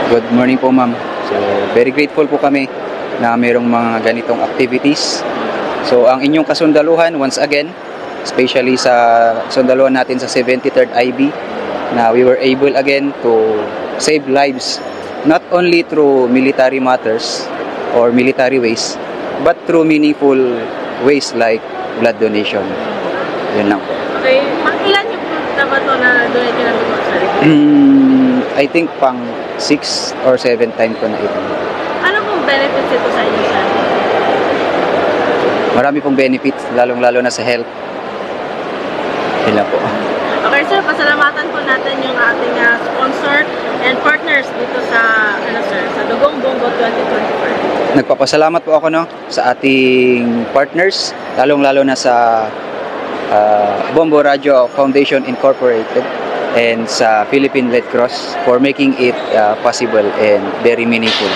Good morning po, ma'am. So, very grateful po kami na mayroong mga ganitong activities. So, ang inyong kasundaluhan, once again, especially sa kasundaluhan natin sa 73rd IB, na we were able again to save lives, not only through military matters or military ways, but through meaningful ways like blood donation. Yun lang po. Okay, ilan yung na ba ito na donate nyo ng dugo, sir? I think pang 6 or 7 times ko na ito. Ano pong benefits ito sa inyo, sir? Marami pong benefits, lalong-lalo na sa health. Yun lang po. Okay, sir, pasalamatan po natin yung ating sponsor and partners dito sa, sa Dugong Bongo 2024. Nagpapasalamat po ako sa ating partners, lalong-lalo na sa Bombo Radio Foundation Incorporated and sa Philippine Red Cross for making it possible and very meaningful.